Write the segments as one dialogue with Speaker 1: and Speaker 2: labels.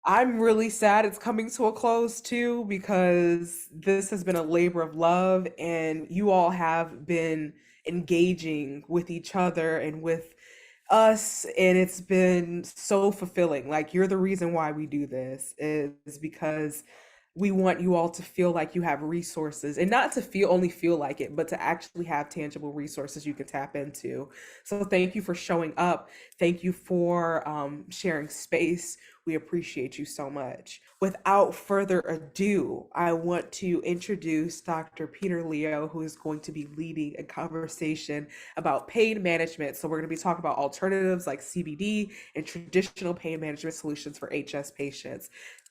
Speaker 1: I'm really sad it's coming to a close too, because this has been a labor of love, and you all have been engaging with each other and with us, and it's been so fulfilling. Like, you're the reason why we do this, is because we want you all to feel like you have resources, and not to feel only feel like it, but to actually have tangible resources you can tap into. So thank you for showing up. Thank you for sharing space. We appreciate you so much. Without further ado, I want to introduce Dr. Peter Leo, who is going to be leading a conversation about pain management. So we're going to be talking about alternatives like CBD and traditional pain management solutions for HS patients.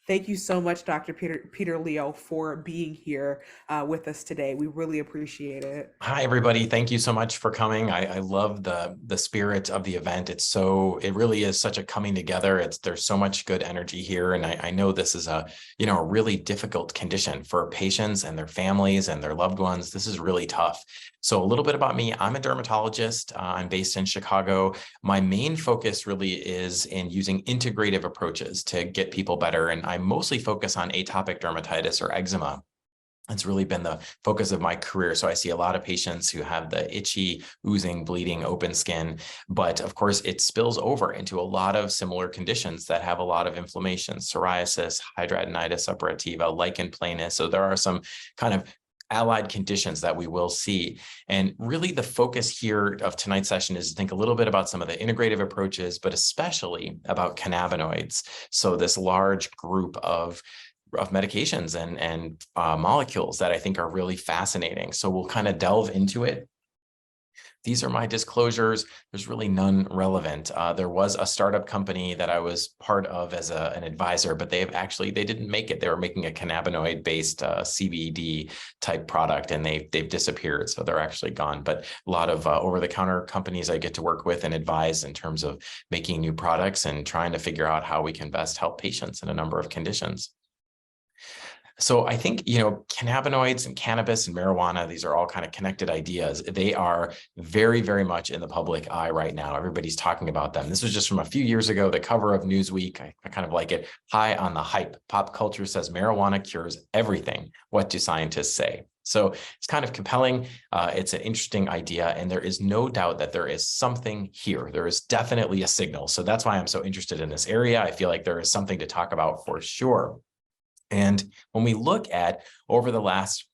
Speaker 1: Thank you so much, Dr. Peter Leo, for being here with us today. We really appreciate it.
Speaker 2: Hi, everybody. Thank you so much for coming. I love the spirit of the event. It really is such a coming together. There's so much good energy here. And I know this is a really difficult condition for patients and their families and their loved ones. This is really tough. So a little bit about me. I'm a dermatologist. I'm based in Chicago. My main focus really is in using integrative approaches to get people better. And I mostly focus on atopic dermatitis or eczema. It's really been the focus of my career. So I see a lot of patients who have the itchy, oozing, bleeding, open skin. But of course, it spills over into a lot of similar conditions that have a lot of inflammation: psoriasis, hidradenitis suppurativa, lichen planus. So there are some kind of allied conditions that we will see. And really the focus here of tonight's session is to think a little bit about some of the integrative approaches, but especially about cannabinoids. So this large group of medications and molecules that I think are really fascinating. So we'll kind of delve into it. These are my disclosures. There's really none relevant. There was a startup company that I was part of as an advisor, but they didn't make it. They were making a cannabinoid-based CBD type product, and they've disappeared. So they're actually gone. But a lot of over-the-counter companies I get to work with and advise in terms of making new products and trying to figure out how we can best help patients in a number of conditions. So I think, cannabinoids and cannabis and marijuana, these are all kind of connected ideas. They are very, very much in the public eye right now. Everybody's talking about them. This was just from a few years ago, the cover of Newsweek. I kind of like it. High on the hype. Pop culture says marijuana cures everything. What do scientists say? So it's kind of compelling. It's an interesting idea, and there is no doubt that there is something here. There is definitely a signal. So that's why I'm so interested in this area. I feel like there is something to talk about for sure. And when we look at over the last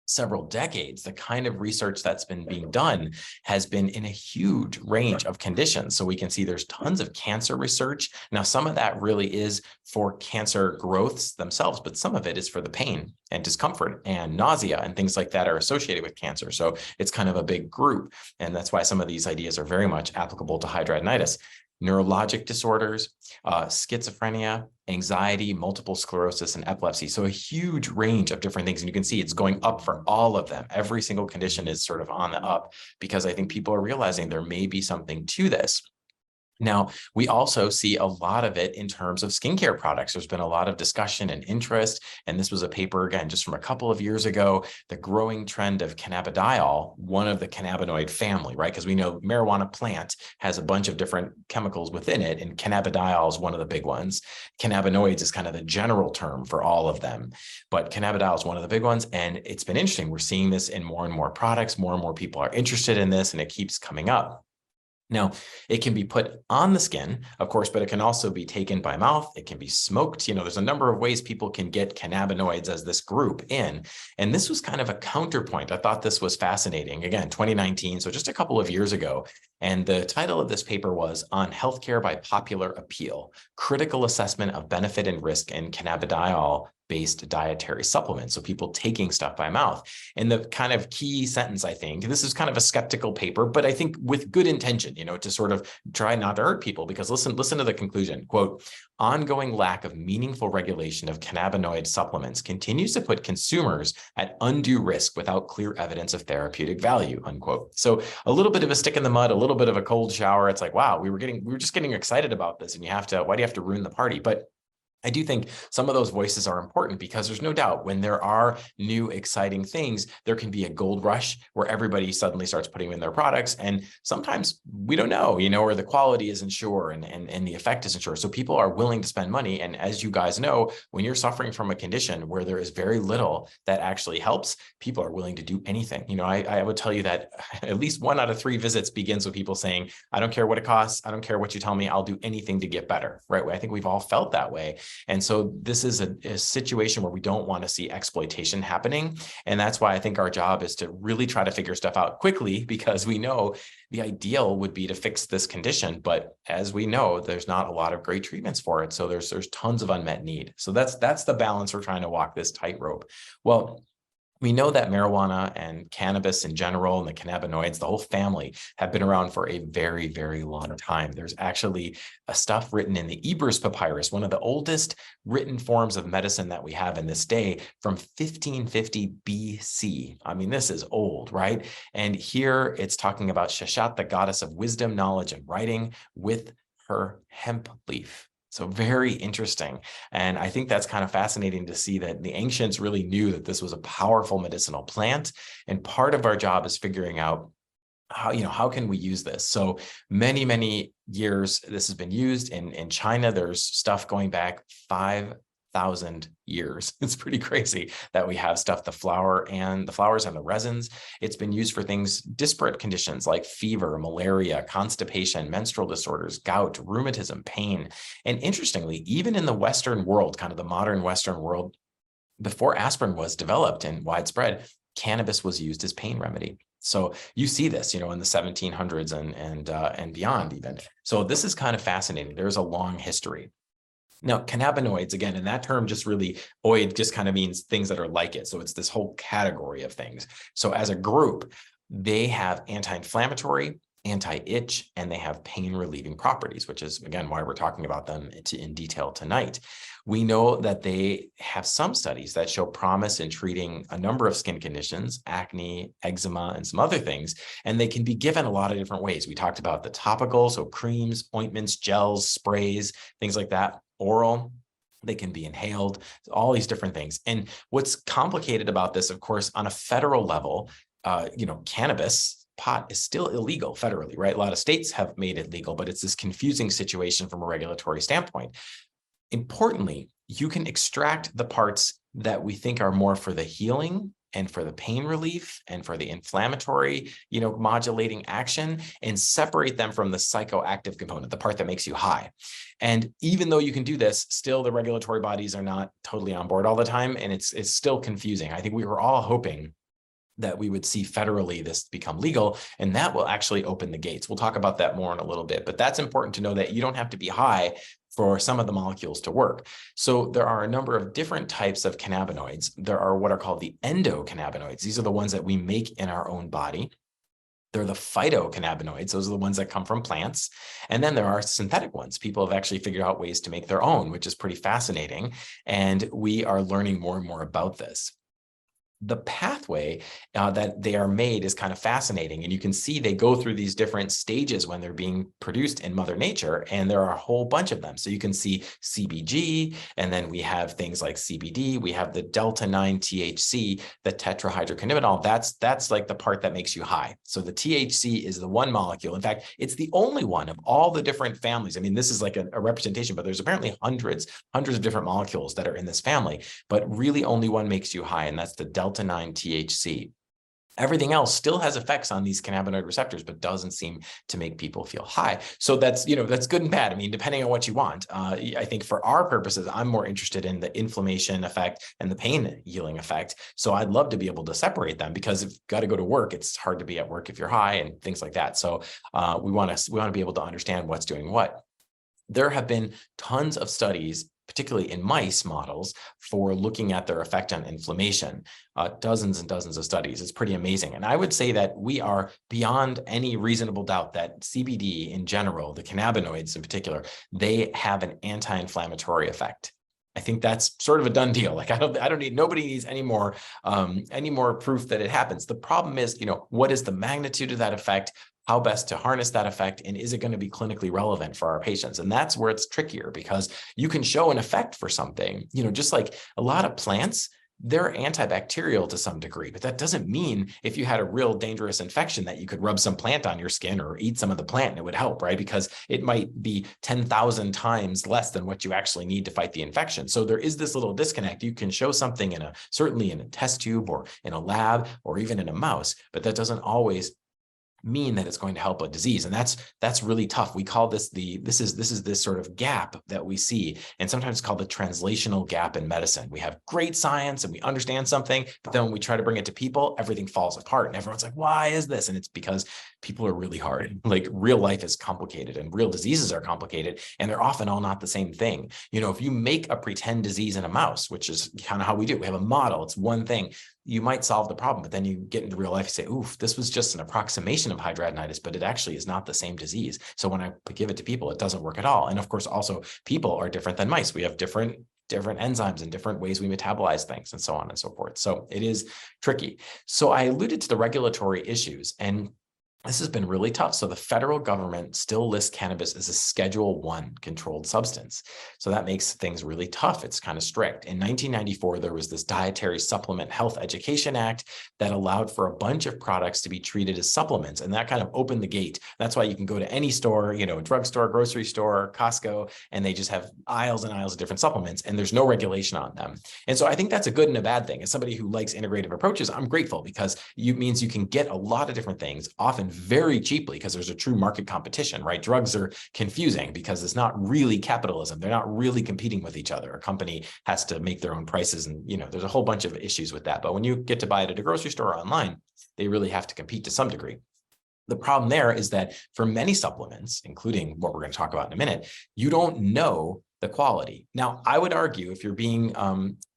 Speaker 2: several decades, the kind of research that's been being done has been in a huge range of conditions. So we can see there's tons of cancer research. Now, some of that really is for cancer growths themselves, but some of it is for the pain and discomfort and nausea and things like that are associated with cancer. So it's kind of a big group. And that's why some of these ideas are very much applicable to hidradenitis. Neurologic disorders, schizophrenia, anxiety, multiple sclerosis, and epilepsy. So a huge range of different things. And you can see it's going up for all of them. Every single condition is sort of on the up, because I think people are realizing there may be something to this. Now, we also see a lot of it in terms of skincare products. There's been a lot of discussion and interest, and this was a paper, again, just from a couple of years ago, the growing trend of cannabidiol, one of the cannabinoid family, right? Because we know marijuana plant has a bunch of different chemicals within it, and cannabidiol is one of the big ones. Cannabinoids is kind of the general term for all of them, but cannabidiol is one of the big ones, and it's been interesting. We're seeing this in more and more products. More and more people are interested in this, and it keeps coming up. Now, it can be put on the skin, of course, but it can also be taken by mouth. It can be smoked. There's a number of ways people can get cannabinoids as this group in. And this was kind of a counterpoint. I thought this was fascinating. Again, 2019, so just a couple of years ago. And the title of this paper was On Healthcare by Popular Appeal: Critical Assessment of Benefit and Risk in Cannabidiol-Based Dietary Supplements. So people taking stuff by mouth. And the kind of key sentence, I think, this is kind of a skeptical paper, but I think with good intention, to sort of try not to hurt people, because listen to the conclusion. Quote, ongoing lack of meaningful regulation of cannabinoid supplements continues to put consumers at undue risk without clear evidence of therapeutic value, unquote. So a little bit of a stick in the mud, a little bit of a cold shower. It's like, wow, we were just getting excited about this, and why do you have to ruin the party? But I do think some of those voices are important because there's no doubt when there are new exciting things, there can be a gold rush where everybody suddenly starts putting in their products. And sometimes we don't know, or the quality isn't sure and the effect isn't sure. So people are willing to spend money. And as you guys know, when you're suffering from a condition where there is very little that actually helps, people are willing to do anything. I would tell you that at least 1 out of 3 visits begins with people saying, I don't care what it costs. I don't care what you tell me. I'll do anything to get better, right? I think we've all felt that way. And so this is a situation where we don't want to see exploitation happening. And that's why I think our job is to really try to figure stuff out quickly, because we know the ideal would be to fix this condition. But as we know, there's not a lot of great treatments for it. So there's tons of unmet need. So that's the balance we're trying to walk, this tightrope. Well, we know that marijuana and cannabis in general and the cannabinoids, the whole family, have been around for a very, very long time. There's actually a stuff written in the Ebers Papyrus, one of the oldest written forms of medicine that we have in this day, from 1550 BC. I mean, this is old, right? And here it's talking about Shashat, the goddess of wisdom, knowledge, and writing, with her hemp leaf. So very interesting. And I think that's kind of fascinating to see that the ancients really knew that this was a powerful medicinal plant. And part of our job is figuring out how can we use this? So many years this has been used. In China, there's stuff going back 5,000 years. It's pretty crazy that we have stuff, the flowers and the resins. It's been used for things, disparate conditions like fever, malaria, constipation, menstrual disorders, gout, rheumatism, pain. And interestingly, even in the Western world, kind of the modern Western world, before aspirin was developed and widespread, cannabis was used as pain remedy. So you see this, in the 1700s and beyond even. So this is kind of fascinating. There's a long history. Now, cannabinoids, again, and that term just really, oid just kind of means things that are like it. So it's this whole category of things. So as a group, they have anti-inflammatory, anti-itch, and they have pain relieving properties, which is, again, why we're talking about them in detail tonight. We know that they have some studies that show promise in treating a number of skin conditions, acne, eczema, and some other things, and they can be given a lot of different ways. We talked about the topical, so creams, ointments, gels, sprays, things like that. Oral, they can be inhaled, all these different things. And what's complicated about this, of course, on a federal level, cannabis, pot is still illegal federally, right? A lot of states have made it legal, but it's this confusing situation from a regulatory standpoint. Importantly, you can extract the parts that we think are more for the healing and for the pain relief and for the inflammatory, modulating action, and separate them from the psychoactive component, the part that makes you high. And even though you can do this, still the regulatory bodies are not totally on board all the time, and it's still confusing. I think we were all hoping that we would see federally this become legal, and that will actually open the gates. We'll talk about that more in a little bit, but that's important to know that you don't have to be high for some of the molecules to work. So there are a number of different types of cannabinoids. There are what are called the endocannabinoids. These are the ones that we make in our own body. They're the phytocannabinoids. Those are the ones that come from plants. And then there are synthetic ones. People have actually figured out ways to make their own, which is pretty fascinating. And we are learning more and more about this. The pathway that they are made is kind of fascinating. And you can see they go through these different stages when they're being produced in Mother Nature. And there are a whole bunch of them. So you can see CBG, and then we have things like CBD. We have the delta-9 THC, the tetrahydrocannabinol. That's like the part that makes you high. So the THC is the one molecule. In fact, it's the only one of all the different families. I mean, this is like a representation, but there's apparently hundreds of different molecules that are in this family, but really only one makes you high, and that's the delta-9 THC. Everything else still has effects on these cannabinoid receptors, but doesn't seem to make people feel high. So that's good and bad. I mean, depending on what you want. I think for our purposes, I'm more interested in the inflammation effect and the pain healing effect. So I'd love to be able to separate them, because if you've got to go to work, it's hard to be at work if you're high and things like that. So we want to be able to understand what's doing what. There have been tons of studies, particularly in mice models, for looking at their effect on inflammation, dozens and dozens of studies. It's pretty amazing. And I would say that we are beyond any reasonable doubt that CBD in general, the cannabinoids in particular, they have an anti-inflammatory effect. I think that's sort of a done deal. Like nobody needs any more proof that it happens. The problem is, what is the magnitude of that effect? How best to harness that effect? And is it going to be clinically relevant for our patients? And that's where it's trickier, because you can show an effect for something, just like a lot of plants, they're antibacterial to some degree, but that doesn't mean if you had a real dangerous infection that you could rub some plant on your skin or eat some of the plant and it would help, right? Because it might be 10,000 times less than what you actually need to fight the infection. So there is this little disconnect. You can show something certainly in a test tube or in a lab or even in a mouse, but that doesn't always mean that it's going to help a disease. And that's really tough. We call this this is this sort of gap that we see, and sometimes called the translational gap in medicine. We have great science and we understand something, but then when we try to bring it to people, everything falls apart and everyone's like, why is this? And it's because people are really hard. Like, real life is complicated and real diseases are complicated, and they're often all not the same thing. If you make a pretend disease in a mouse, which is kind of how we do, we have a model, it's one thing, you might solve the problem, but then you get into real life, you say, oof, this was just an approximation of hidradenitis, but it actually is not the same disease. So when I give it to people, it doesn't work at all. And of course, also people are different than mice. We have different enzymes and different ways we metabolize things and so on and so forth. So it is tricky. So I alluded to the regulatory issues, and this has been really tough. So the federal government still lists cannabis as a Schedule I controlled substance. So that makes things really tough. It's kind of strict. In 1994, there was this Dietary Supplement Health Education Act that allowed for a bunch of products to be treated as supplements. And that kind of opened the gate. That's why you can go to any store, a drugstore, grocery store, Costco, and they just have aisles and aisles of different supplements, and there's no regulation on them. And so I think that's a good and a bad thing. As somebody who likes integrative approaches, I'm grateful, because it means you can get a lot of different things, often very cheaply, because there's a true market competition, right? Drugs are confusing because it's not really capitalism. They're not really competing with each other. A company has to make their own prices, and there's a whole bunch of issues with that. But when you get to buy it at a grocery store or online, they really have to compete to some degree. The problem there is that for many supplements, including what we're going to talk about in a minute, you don't know the quality. Now, I would argue, if you're being,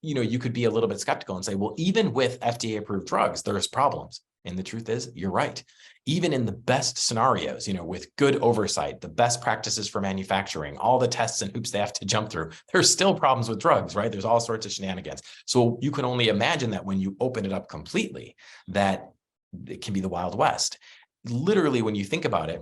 Speaker 2: you could be a little bit skeptical and say, well, even with FDA approved drugs, there's problems. And the truth is, you're right. Even in the best scenarios, with good oversight, the best practices for manufacturing, all the tests and hoops they have to jump through, there's still problems with drugs, right? There's all sorts of shenanigans. So you can only imagine that when you open it up completely, that it can be the Wild West. Literally, when you think about it,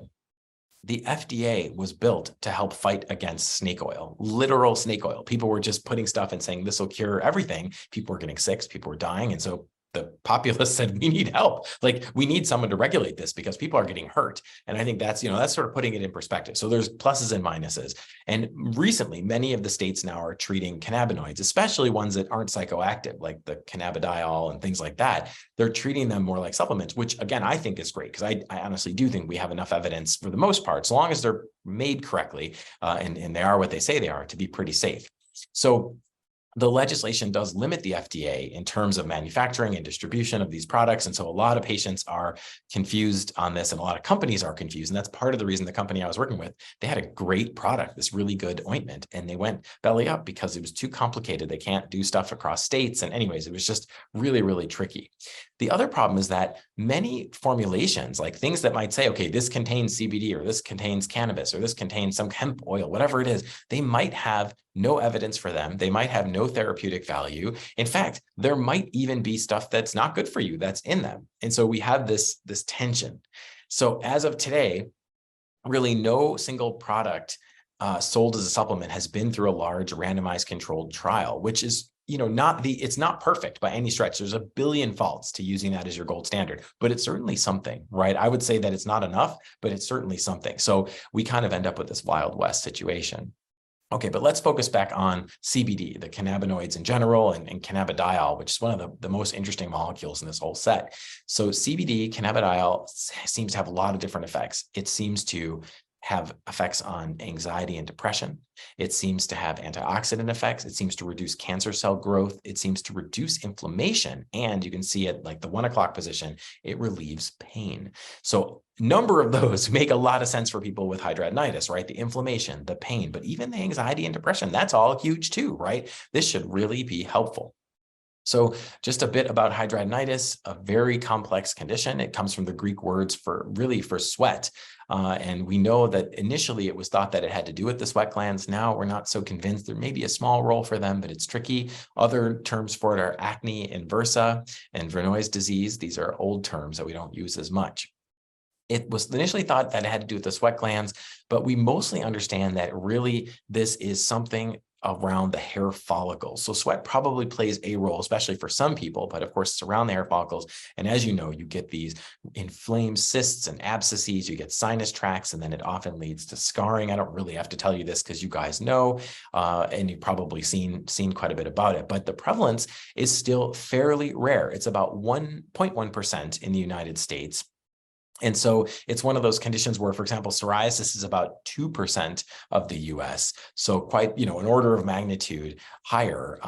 Speaker 2: the FDA was built to help fight against snake oil, literal snake oil. People were just putting stuff and saying this will cure everything. People were getting sick, people were dying. And so the populace said, we need help. Like, we need someone to regulate this because people are getting hurt. And I think that's, that's sort of putting it in perspective. So there's pluses and minuses. And recently, many of the states now are treating cannabinoids, especially ones that aren't psychoactive, like the cannabidiol and things like that. They're treating them more like supplements, which again, I think is great, because I honestly do think we have enough evidence for the most part, so long as they're made correctly, and they are what they say they are, to be pretty safe. So the legislation does limit the FDA in terms of manufacturing and distribution of these products. And so a lot of patients are confused on this, and a lot of companies are confused. And that's part of the reason the company I was working with, they had a great product, this really good ointment, and they went belly up because it was too complicated. They can't do stuff across states. And anyways, it was just really, really tricky. The other problem is that many formulations, like things that might say, okay, this contains CBD, or this contains cannabis, or this contains some hemp oil, whatever it is, they might have no evidence for them. They might have no therapeutic value. In fact, there might even be stuff that's not good for you that's in them. And so we have this tension. So as of today, really no single product sold as a supplement has been through a large randomized controlled trial, which is it's not perfect by any stretch. There's a billion faults to using that as your gold standard, but it's certainly something, right? I would say that it's not enough, but it's certainly something. So we kind of end up with this Wild West situation. Okay, but let's focus back on CBD, the cannabinoids in general, and cannabidiol, which is one of the most interesting molecules in this whole set. So CBD, cannabidiol, seems to have a lot of different effects. It seems to have effects on anxiety and depression. It seems to have antioxidant effects. It seems to reduce cancer cell growth. It seems to reduce inflammation. And you can see it like the 1 o'clock position, it relieves pain. So a number of those make a lot of sense for people with hidradenitis, right? The inflammation, the pain, but even the anxiety and depression, that's all huge too, right? This should really be helpful. So just a bit about hidradenitis, a very complex condition. It comes from the Greek words for sweat. And we know that initially it was thought that it had to do with the sweat glands. Now we're not so convinced. There may be a small role for them, but it's tricky. Other terms for it are acne inversa and Verneuil's disease. These are old terms that we don't use as much. It was initially thought that it had to do with the sweat glands, but we mostly understand that really this is something around the hair follicles. So sweat probably plays a role, especially for some people, but of course it's around the hair follicles. And as you know, you get these inflamed cysts and abscesses, you get sinus tracts, and then it often leads to scarring. I don't really have to tell you this because you guys know, and you've probably seen quite a bit about it, but the prevalence is still fairly rare. It's about 1.1% in the United States. And so it's one of those conditions where, for example, psoriasis is about 2% of the US. So quite, an order of magnitude higher,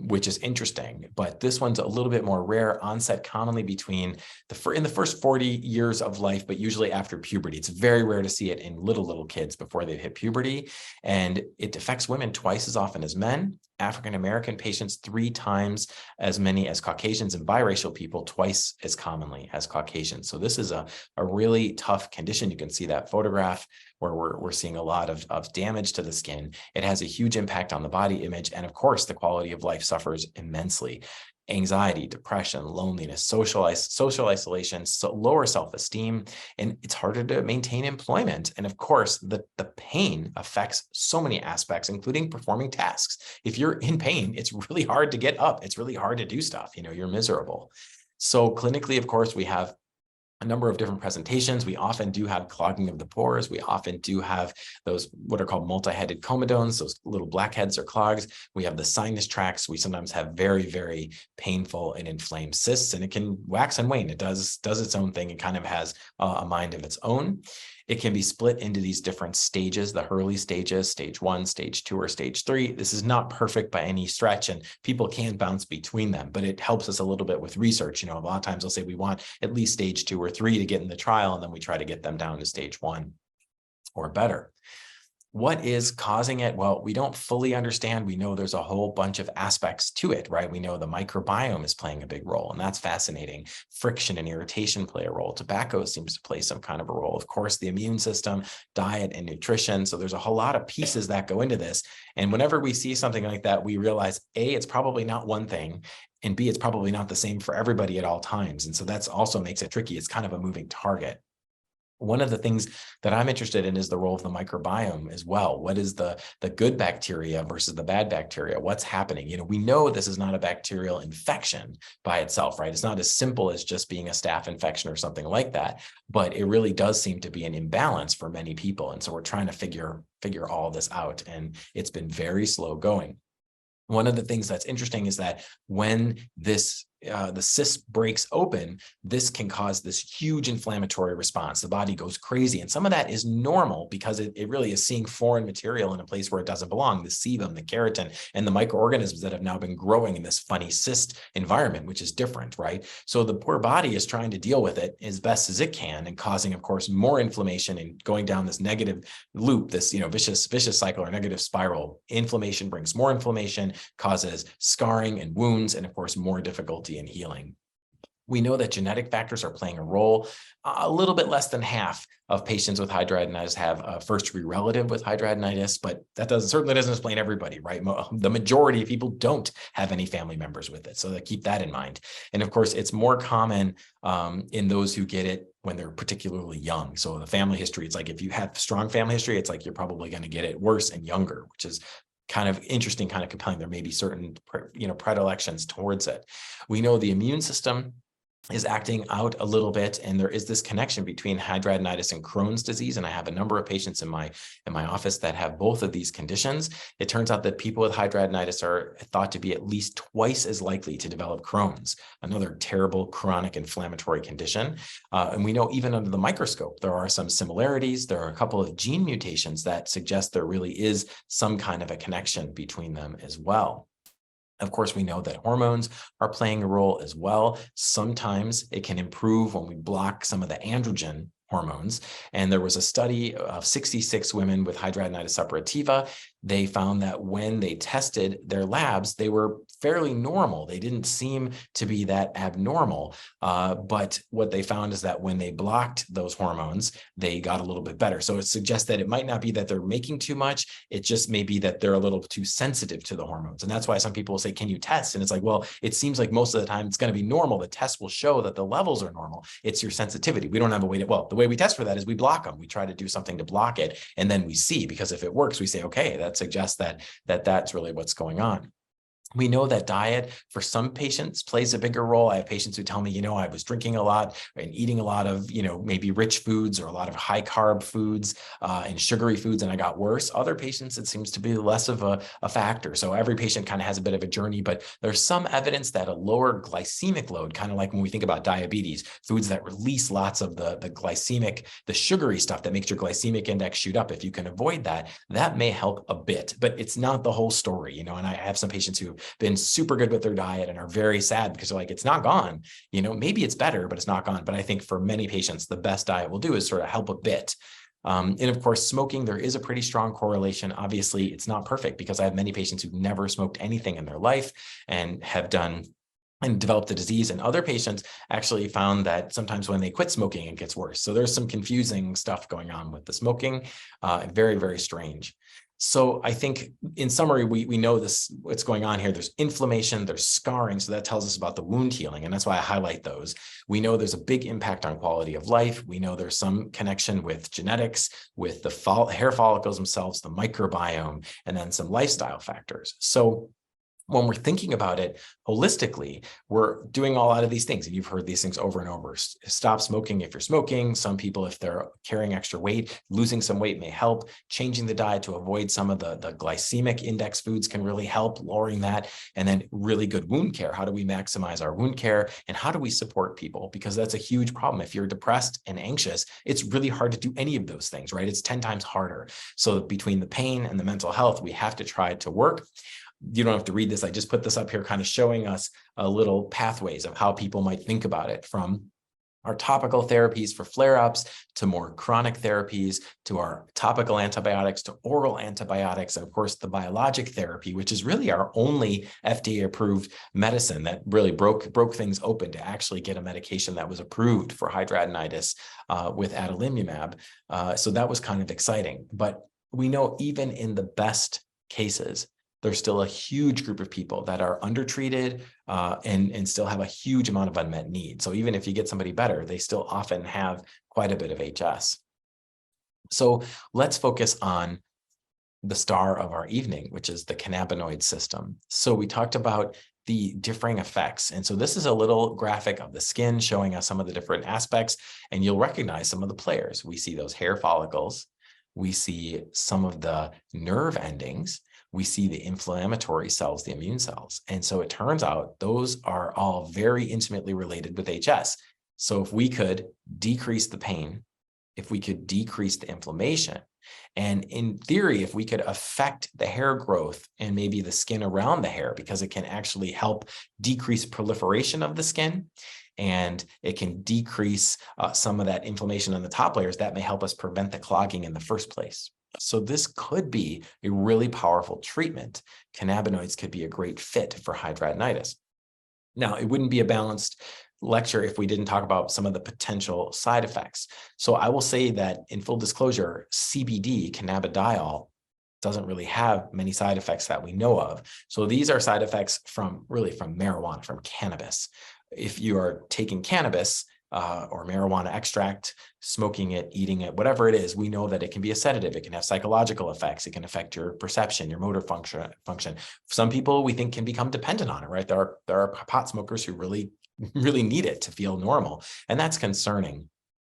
Speaker 2: which is interesting. But this one's a little bit more rare, onset commonly in the first 40 years of life, but usually after puberty. It's very rare to see it in little kids before they've hit puberty. And it affects women twice as often as men. African-American patients 3 times as many as Caucasians, and biracial people twice as commonly as Caucasians. So this is a really tough condition. You can see that photograph where we're seeing a lot of damage to the skin. It has a huge impact on the body image. And of course, the quality of life suffers immensely. Anxiety, depression, loneliness, social isolation, lower self-esteem, and it's harder to maintain employment. And of course, the pain affects so many aspects, including performing tasks. If you're in pain, it's really hard to get up. It's really hard to do stuff. You're miserable. So clinically, of course, we have a number of different presentations. We often do have clogging of the pores. We often do have those what are called multi-headed comedones, those little blackheads or clogs. We have the sinus tracts. We sometimes have very, very painful and inflamed cysts, and it can wax and wane. It does its own thing. It kind of has a mind of its own. It can be split into these different stages, the Hurley stages, stage 1, stage 2, or stage 3. This is not perfect by any stretch, and people can bounce between them, but it helps us a little bit with research. A lot of times they'll say we want at least stage 2 or 3 to get in the trial, and then we try to get them down to stage 1 or better. What is causing it? Well, we don't fully understand. We know there's a whole bunch of aspects to it, right? We know the microbiome is playing a big role, and that's fascinating. Friction and irritation play a role. Tobacco seems to play some kind of a role. Of course, the immune system, diet, and nutrition. So there's a whole lot of pieces that go into this. And whenever we see something like that, we realize, A, it's probably not one thing, and B, it's probably not the same for everybody at all times. And so that's also makes it tricky. It's kind of a moving target. One of the things that I'm interested in is the role of the microbiome as well. What is the good bacteria versus the bad bacteria? What's happening? We know this is not a bacterial infection by itself, right? It's not as simple as just being a staph infection or something like that, but it really does seem to be an imbalance for many people. And so we're trying to figure all this out, and it's been very slow going. One of the things that's interesting is that when the cyst breaks open, this can cause this huge inflammatory response. The body goes crazy. And some of that is normal because it really is seeing foreign material in a place where it doesn't belong, the sebum, the keratin, and the microorganisms that have now been growing in this funny cyst environment, which is different, right? So the poor body is trying to deal with it as best as it can, and causing, of course, more inflammation and going down this negative loop, this vicious cycle or negative spiral. Inflammation brings more inflammation, causes scarring and wounds, and of course, more difficulty in healing. We know that genetic factors are playing a role. A little bit less than half of patients with hidradenitis have a first-degree relative with hidradenitis, but that certainly doesn't explain everybody, right? The majority of people don't have any family members with it, so keep that in mind. And of course, it's more common in those who get it when they're particularly young. So the family history, it's like if you have strong family history, it's like you're probably going to get it worse and younger, which is kind of interesting, kind of compelling. There may be certain, predilections towards it. We know the immune system is acting out a little bit, and there is this connection between hidradenitis and Crohn's disease. And I have a number of patients in my office that have both of these conditions. It turns out that people with hidradenitis are thought to be at least twice as likely to develop Crohn's, another terrible chronic inflammatory condition. And we know even under the microscope, there are some similarities. There are a couple of gene mutations that suggest there really is some kind of a connection between them as well. Of course, we know that hormones are playing a role as well. Sometimes it can improve when we block some of the androgen hormones. And there was a study of 66 women with hidradenitis suppurativa. They found that when they tested their labs, they were fairly normal. They didn't seem to be that abnormal. But what they found is that when they blocked those hormones, they got a little bit better. So it suggests that it might not be that they're making too much. It just may be that they're a little too sensitive to the hormones. And that's why some people will say, can you test? And it's like, well, it seems like most of the time it's going to be normal. The test will show that the levels are normal. It's your sensitivity. We don't have a way to, well, the way we test for that is we block them. We try to do something to block it. And then we see, because if it works, we say, okay, that suggests that's really what's going on. We know that diet for some patients plays a bigger role. I have patients who tell me, I was drinking a lot and eating a lot of, maybe rich foods or a lot of high carb foods and sugary foods, and I got worse. Other patients, it seems to be less of a factor. So every patient kind of has a bit of a journey, but there's some evidence that a lower glycemic load, kind of like when we think about diabetes, foods that release lots of the glycemic, the sugary stuff that makes your glycemic index shoot up. If you can avoid that, that may help a bit, but it's not the whole story, and I have some patients who been super good with their diet and are very sad because they're like, it's not gone. Maybe it's better, but it's not gone. But I think for many patients, the best diet will do is sort of help a bit. And of course, smoking, there is a pretty strong correlation. Obviously, it's not perfect because I have many patients who've never smoked anything in their life and have done and developed the disease. And other patients actually found that sometimes when they quit smoking, it gets worse. So there's some confusing stuff going on with the smoking. Very, very strange. So I think in summary, we know what's going on here. There's inflammation, there's scarring. So that tells us about the wound healing. And that's why I highlight those. We know there's a big impact on quality of life. We know there's some connection with genetics, with the hair follicles themselves, the microbiome, and then some lifestyle factors. So when we're thinking about it holistically, we're doing a lot of these things. And you've heard these things over and over. Stop smoking if you're smoking. Some people, if they're carrying extra weight, losing some weight may help. Changing the diet to avoid some of the glycemic index foods can really help, lowering that. And then really good wound care. How do we maximize our wound care? And how do we support people? Because that's a huge problem. If you're depressed and anxious, it's really hard to do any of those things, right? It's 10 times harder. So between the pain and the mental health, we have to try to work. You don't have to read this. I just put this up here kind of showing us a little pathways of how people might think about it, from our topical therapies for flare-ups to more chronic therapies, to our topical antibiotics, to oral antibiotics, and of course the biologic therapy, which is really our only FDA-approved medicine that really broke things open to actually get a medication that was approved for hidradenitis with adalimumab. So that was kind of exciting. But we know even in the best cases, there's still a huge group of people that are undertreated and still have a huge amount of unmet need. So even if you get somebody better, they still often have quite a bit of HS. So let's focus on the star of our evening, which is the cannabinoid system. So we talked about the differing effects. And so this is a little graphic of the skin showing us some of the different aspects, and you'll recognize some of the players. We see those hair follicles. We see some of the nerve endings. We see the inflammatory cells, the immune cells. And so it turns out those are all very intimately related with HS. So if we could decrease the pain, if we could decrease the inflammation, and in theory, if we could affect the hair growth and maybe the skin around the hair, because it can actually help decrease proliferation of the skin, and it can decrease some of that inflammation on the top layers, that may help us prevent the clogging in the first place. So this could be a really powerful treatment. Cannabinoids could be a great fit for hidradenitis. Now, it wouldn't be a balanced lecture if we didn't talk about some of the potential side effects. So I will say that in full disclosure, CBD, cannabidiol, doesn't really have many side effects that we know of. So these are side effects from marijuana, from cannabis. If you are taking cannabis, or marijuana extract, smoking it, eating it, whatever it is, we know that it can be a sedative. It can have psychological effects. It can affect your perception, your motor function. Some people we think can become dependent on it, right? There are pot smokers who really need it to feel normal, and that's concerning.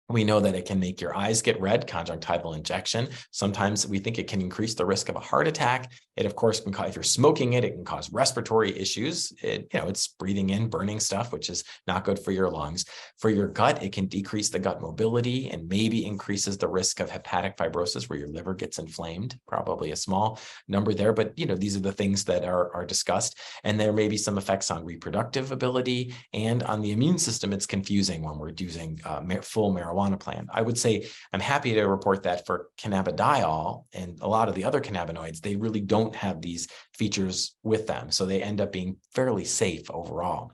Speaker 2: We know that it can make your eyes get red, conjunctival injection. Sometimes we think it can increase the risk of a heart attack. It, of course, can cause, if you're smoking it, it can cause respiratory issues. It's breathing in, burning stuff, which is not good for your lungs. For your gut, it can decrease the gut mobility and maybe increases the risk of hepatic fibrosis, where your liver gets inflamed, probably a small number there. But, these are the things that are discussed. And there may be some effects on reproductive ability and on the immune system. It's confusing when we're using full marijuana plant. I would say I'm happy to report that for cannabidiol and a lot of the other cannabinoids, they really don't have these features with them. So they end up being fairly safe overall.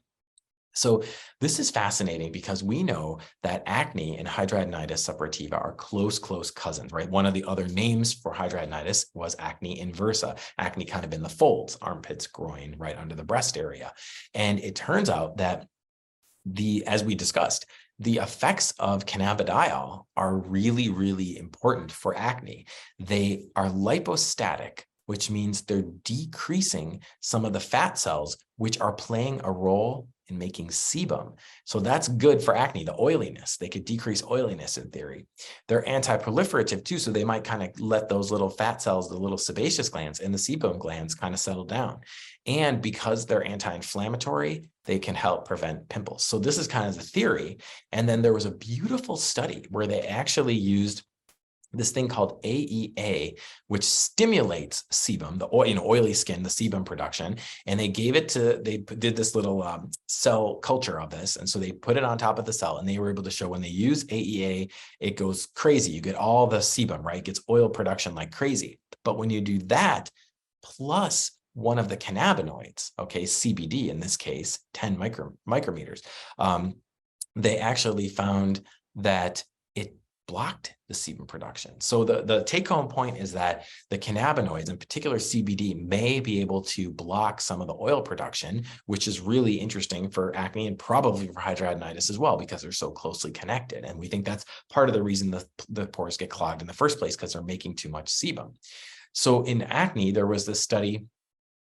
Speaker 2: So this is fascinating because we know that acne and hidradenitis suppurativa are close cousins, right? One of the other names for hidradenitis was acne inversa, acne kind of in the folds, armpits, groin, right under the breast area. And it turns out that as we discussed, the effects of cannabidiol are really, really important for acne. They are lipostatic, which means they're decreasing some of the fat cells, which are playing a role in making sebum. So that's good for acne, the oiliness. They could decrease oiliness in theory. They're anti-proliferative too, so they might kind of let those little fat cells, the little sebaceous glands and the sebum glands kind of settle down. And because they're anti-inflammatory, they can help prevent pimples. So this is kind of the theory. And then there was a beautiful study where they actually used this thing called AEA, which stimulates sebum, the oily skin, the sebum production. And they did this little cell culture of this. And so they put it on top of the cell, and they were able to show when they use AEA, it goes crazy. You get all the sebum, right? It gets oil production like crazy. But when you do that, plus one of the cannabinoids, okay, CBD in this case, 10 micrometers, they actually found that it blocked the sebum production. So the take-home point is that the cannabinoids, in particular CBD, may be able to block some of the oil production, which is really interesting for acne and probably for hidradenitis as well, because they're so closely connected. And we think that's part of the reason the pores get clogged in the first place, because they're making too much sebum. So in acne, there was this study,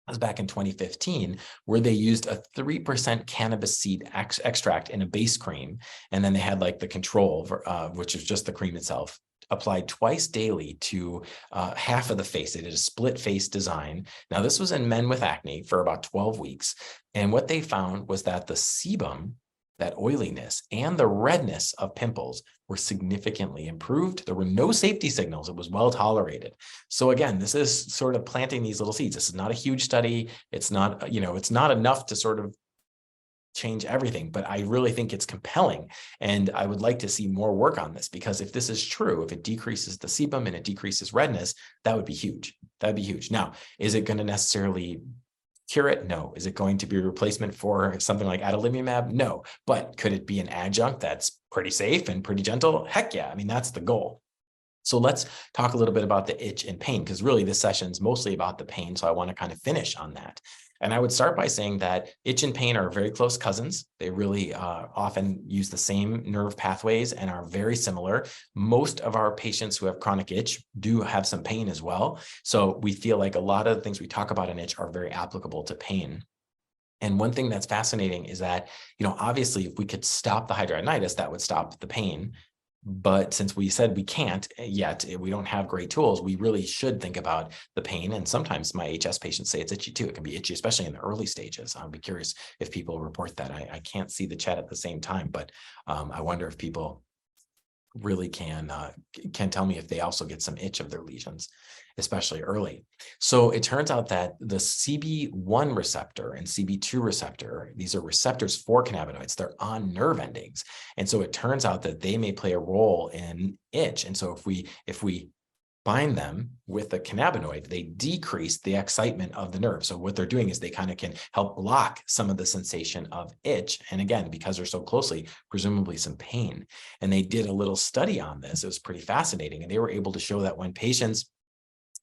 Speaker 2: was back in 2015, where they used a 3% cannabis seed extract in a base cream. And then they had like the control, which is just the cream itself, applied twice daily to half of the face. They did a split face design. Now, this was in men with acne for about 12 weeks. And what they found was that the sebum, that oiliness, and the redness of pimples were significantly improved. There were no safety signals. It was well tolerated. So again, this is sort of planting these little seeds. This is not a huge study. It's not, it's not enough to sort of change everything, but I really think it's compelling. And I would like to see more work on this, because if this is true, if it decreases the sebum and it decreases redness, that would be huge. That'd be huge. Now, is it going to necessarily cure it? No. Is it going to be a replacement for something like adalimumab? No. But could it be an adjunct that's pretty safe and pretty gentle? Heck yeah. I mean, that's the goal. So let's talk a little bit about the itch and pain, because really this session is mostly about the pain. So I want to kind of finish on that. And I would start by saying that itch and pain are very close cousins. They really often use the same nerve pathways and are very similar. Most of our patients who have chronic itch do have some pain as well. So we feel like a lot of the things we talk about in itch are very applicable to pain. And one thing that's fascinating is that, obviously, if we could stop the hidradenitis, that would stop the pain. But since we said we can't yet, we don't have great tools, we really should think about the pain. And sometimes my HS patients say it's itchy too. It can be itchy, especially in the early stages. I'll be curious if people report that. I can't see the chat at the same time, but I wonder if people really can tell me if they also get some itch of their lesions, especially early. So it turns out that the CB1 receptor and CB2 receptor, these are receptors for cannabinoids, they're on nerve endings. And so it turns out that they may play a role in itch. And so if we bind them with a cannabinoid, they decrease the excitement of the nerve. So what they're doing is they kind of can help block some of the sensation of itch. And again, because they're so closely, presumably some pain. And they did a little study on this. It was pretty fascinating. And they were able to show that when patients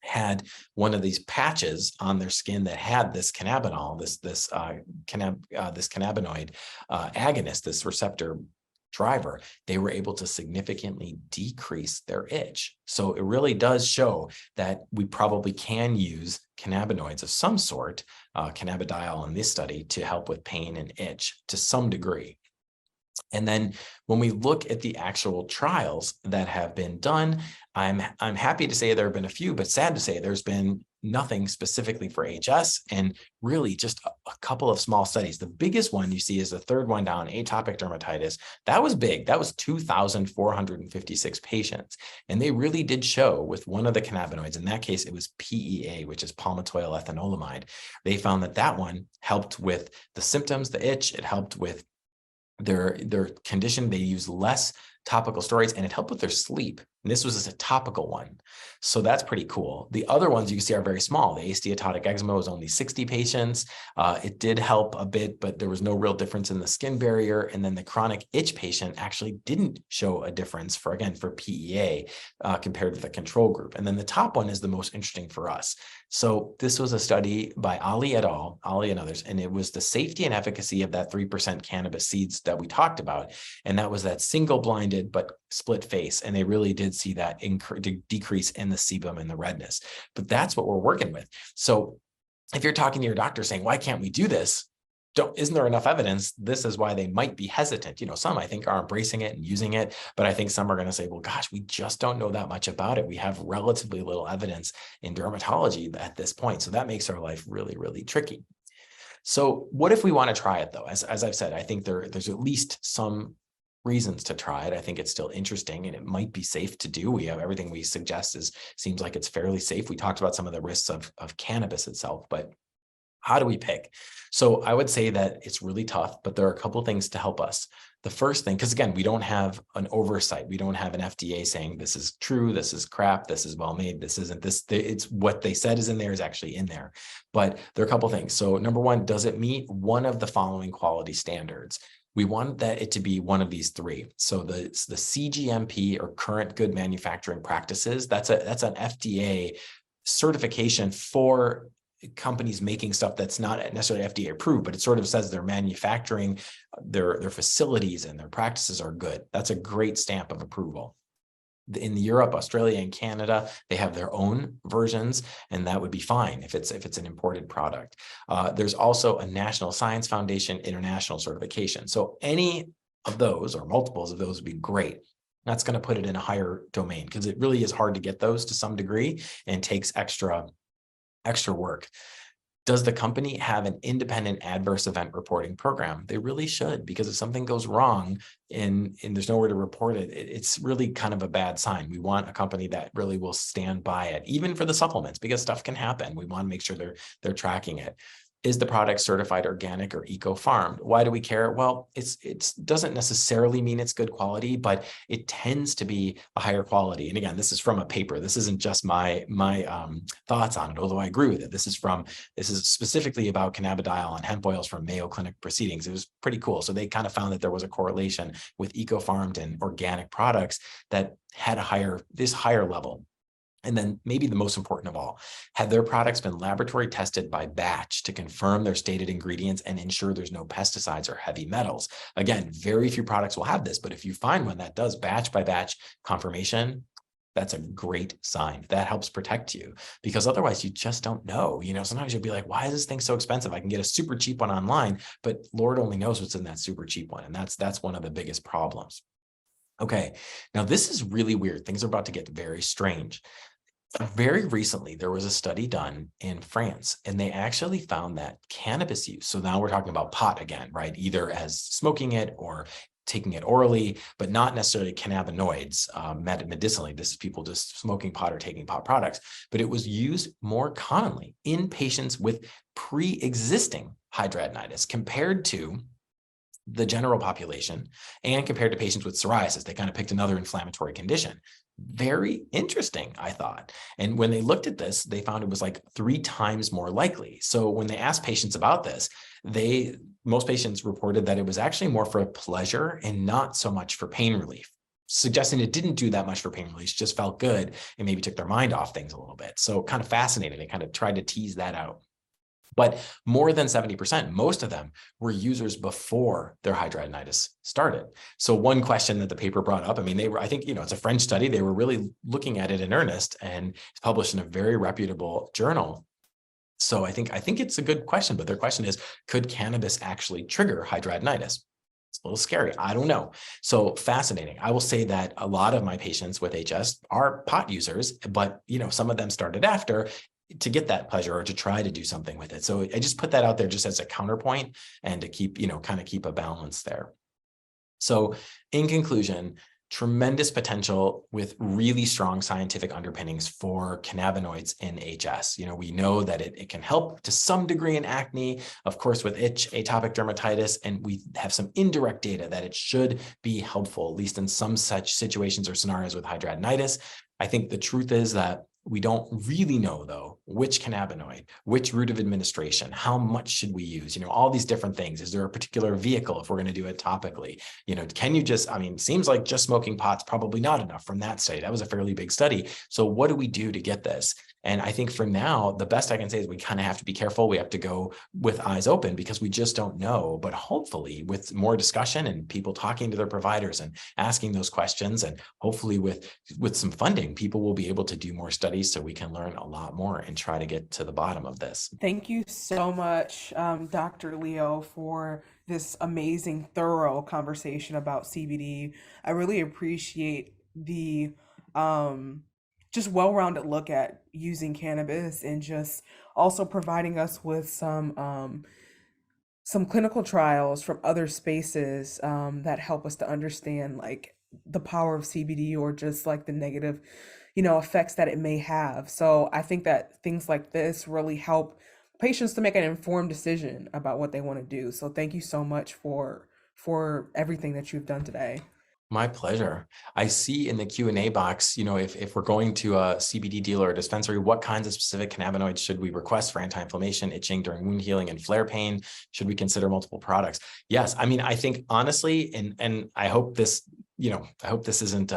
Speaker 2: had one of these patches on their skin that had this cannabinol, this cannabinoid agonist, this receptor driver, they were able to significantly decrease their itch. So it really does show that we probably can use cannabinoids of some sort, cannabidiol in this study, to help with pain and itch to some degree. And then when we look at the actual trials that have been done, I'm happy to say there have been a few, but sad to say there's been nothing specifically for HS, and really just a couple of small studies. The biggest one you see is the third one down, atopic dermatitis. That was big. That was 2,456 patients. And they really did show with one of the cannabinoids, in that case, it was PEA, which is palmitoyl ethanolamide. They found that that one helped with the symptoms, the itch. It helped with their condition. They use less topical steroids, and it helped with their sleep. And this was a topical one. So that's pretty cool. The other ones you can see are very small. The steatotic eczema was only 60 patients. It did help a bit, but there was no real difference in the skin barrier. And then the chronic itch patient actually didn't show a difference for PEA compared to the control group. And then the top one is the most interesting for us. So this was a study by Ali et al., Ali and others, and it was the safety and efficacy of that 3% cannabis seeds that we talked about. And that was that single blinded but split face. And they really did see that decrease in the sebum and the redness. But that's what we're working with. So if you're talking to your doctor saying, why can't we do this? Isn't there enough evidence? This is why they might be hesitant. Some I think are embracing it and using it, but I think some are going to say, well, gosh, we just don't know that much about it. We have relatively little evidence in dermatology at this point. So that makes our life really, really tricky. So what if we want to try it though? As I've said, I think there's at least some reasons to try it. I think it's still interesting and it might be safe to do. We have everything we suggest seems like it's fairly safe. We talked about some of the risks of cannabis itself, but how do we pick? So I would say that it's really tough, but there are a couple of things to help us. The first thing, because again, we don't have an oversight. We don't have an FDA saying this is true, this is crap, this is well made, this isn't this. It's what they said is in there is actually in there. But there are a couple of things. So number one, does it meet one of the following quality standards? We want it to be one of these three. So the CGMP, or current good manufacturing practices, that's an FDA certification for companies making stuff that's not necessarily FDA approved, but it sort of says their manufacturing, their facilities and their practices are good. That's a great stamp of approval. In Europe, Australia, and Canada, they have their own versions, and that would be fine if it's an imported product. There's also a National Science Foundation international certification. So any of those or multiples of those would be great. That's going to put it in a higher domain because it really is hard to get those to some degree and takes extra work. Does the company have an independent adverse event reporting program? They really should, because if something goes wrong and there's nowhere to report it, it's really kind of a bad sign. We want a company that really will stand by it, even for the supplements, because stuff can happen. We want to make sure they're tracking it. Is the product certified organic or eco-farmed? Why do we care? Well, it doesn't necessarily mean it's good quality, but it tends to be a higher quality. And again, this is from a paper. This isn't just my thoughts on it, although I agree with it. This is specifically about cannabidiol and hemp oils from Mayo Clinic proceedings. It was pretty cool. So they kind of found that there was a correlation with eco-farmed and organic products that had this higher level. And then maybe the most important of all, have their products been laboratory tested by batch to confirm their stated ingredients and ensure there's no pesticides or heavy metals? Again, very few products will have this, but if you find one that does batch by batch confirmation, that's a great sign. That helps protect you, because otherwise you just don't know. Sometimes you'll be like, why is this thing so expensive? I can get a super cheap one online, but Lord only knows what's in that super cheap one. And that's one of the biggest problems. Okay, now this is really weird. Things are about to get very strange. Very recently, there was a study done in France, and they actually found that cannabis use, so now we're talking about pot again, right? Either as smoking it or taking it orally, but not necessarily cannabinoids medicinally. This is people just smoking pot or taking pot products, but it was used more commonly in patients with pre-existing hidradenitis compared to the general population and compared to patients with psoriasis. They kind of picked another inflammatory condition. Very interesting, I thought. And when they looked at this, they found it was like 3 times more likely. So when they asked patients about this, most patients reported that it was actually more for pleasure and not so much for pain relief, suggesting it didn't do that much for pain relief, just felt good and maybe took their mind off things a little bit. So kind of fascinating. They kind of tried to tease that out. But more than 70%, most of them were users before their hidradenitis started. So one question that the paper brought up, I think, it's a French study. They were really looking at it in earnest, and it's published in a very reputable journal. So I think it's a good question, but their question is, could cannabis actually trigger hidradenitis? It's a little scary. I don't know. So fascinating. I will say that a lot of my patients with HS are pot users, but some of them started after. to get that pleasure or to try to do something with it. So I just put that out there just as a counterpoint and to keep, kind of keep a balance there. So in conclusion, tremendous potential with really strong scientific underpinnings for cannabinoids in HS. We know that it can help to some degree in acne, of course, with itch, atopic dermatitis, and we have some indirect data that it should be helpful, at least in some such situations or scenarios with hidradenitis. I think the truth is that we don't really know, though, which cannabinoid, which route of administration, how much should we use, all these different things. Is there a particular vehicle if we're going to do it topically? Can you just, seems like just smoking pot's probably not enough from that study. That was a fairly big study. So what do we do to get this? And I think for now, the best I can say is we kind of have to be careful. We have to go with eyes open because we just don't know. But hopefully with more discussion and people talking to their providers and asking those questions, and hopefully with some funding, people will be able to do more studies so we can learn a lot more and try to get to the bottom of this.
Speaker 1: Thank you so much, Dr. Leo, for this amazing, thorough conversation about CBD. I really appreciate the just well-rounded look at using cannabis and just also providing us with some clinical trials from other spaces that help us to understand like the power of CBD or just like the negative, effects that it may have. So I think that things like this really help patients to make an informed decision about what they want to do. So thank you so much for everything that you've done today.
Speaker 2: My pleasure. I see in the Q&A box, if we're going to a CBD dealer or dispensary, what kinds of specific cannabinoids should we request for anti-inflammation, itching during wound healing, and flare pain? Should we consider multiple products? Yes. I think honestly, and I hope this, I hope this isn't,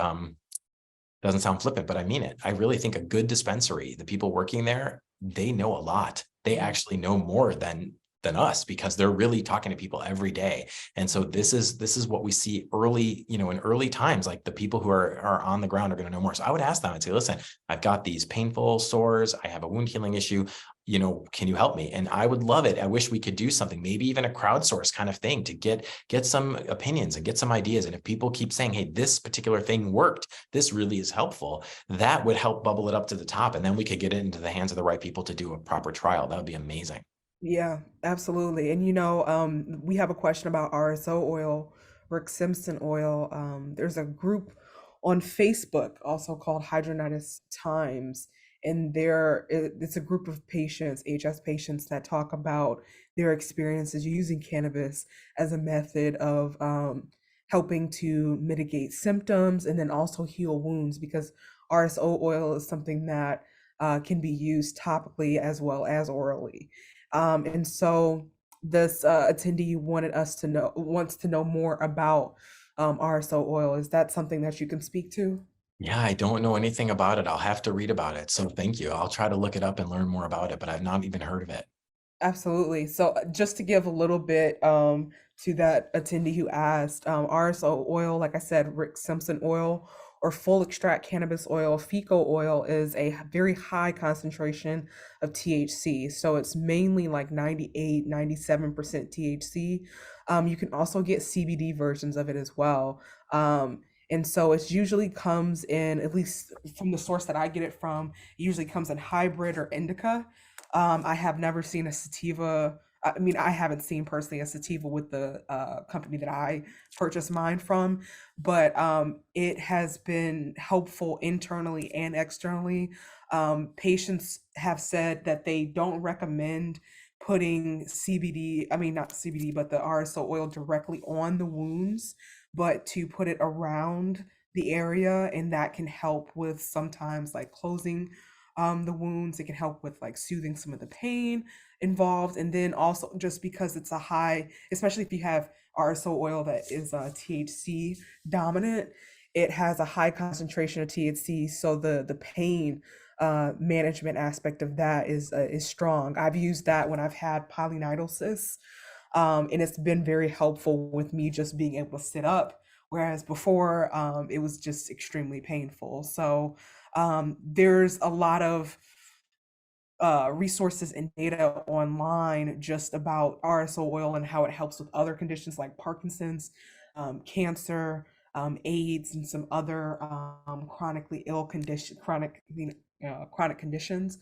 Speaker 2: doesn't sound flippant, but I mean it. I really think a good dispensary, the people working there, they know a lot. They actually know more than us because they're really talking to people every day. And so this is what we see early, in early times, like the people who are on the ground are going to know more. So I would ask them and say, listen, I've got these painful sores. I have a wound healing issue. Can you help me? And I would love it. I wish we could do something, maybe even a crowdsource kind of thing to get some opinions and get some ideas. And if people keep saying, hey, this particular thing worked, this really is helpful, that would help bubble it up to the top. And then we could get it into the hands of the right people to do a proper trial. That would be amazing.
Speaker 1: Yeah, absolutely. And we have a question about RSO oil, Rick Simpson oil. There's a group on Facebook also called Hydronitis Times, and it's a group of patients, HS patients, that talk about their experiences using cannabis as a method of helping to mitigate symptoms and then also heal wounds because RSO oil is something that can be used topically as well as orally. And so this attendee wants to know more about RSO oil. Is that something that you can speak to?
Speaker 2: Yeah, I don't know anything about it. I'll have to read about it. So thank you. I'll try to look it up and learn more about it, but I've not even heard of it.
Speaker 1: Absolutely. So just to give a little bit to that attendee who asked, RSO oil, like I said, Rick Simpson oil or full extract cannabis oil, fecal oil is a very high concentration of THC. So it's mainly like 98, 97% THC. You can also get CBD versions of it as well. And so it usually comes in, at least from the source that I get it from, it usually comes in hybrid or indica. I have never seen a sativa. I mean, I haven't seen personally a sativa with the company that I purchased mine from, but it has been helpful internally and externally. Patients have said that they don't recommend putting CBD, I mean, not CBD, but the RSO oil directly on the wounds, but to put it around the area, and that can help with sometimes like closing the wounds. It can help with like soothing some of the pain involved. And then also just because it's a high, especially if you have RSO oil that is THC dominant, it has a high concentration of THC. So the pain management aspect of that is strong. I've used that when I've had polynidal cysts, and it's been very helpful with me just being able to sit up. Whereas before, it was just extremely painful. So there's a lot of resources and data online just about RSO oil and how it helps with other conditions like Parkinson's, cancer, AIDS, and some other chronically ill condition, chronic conditions.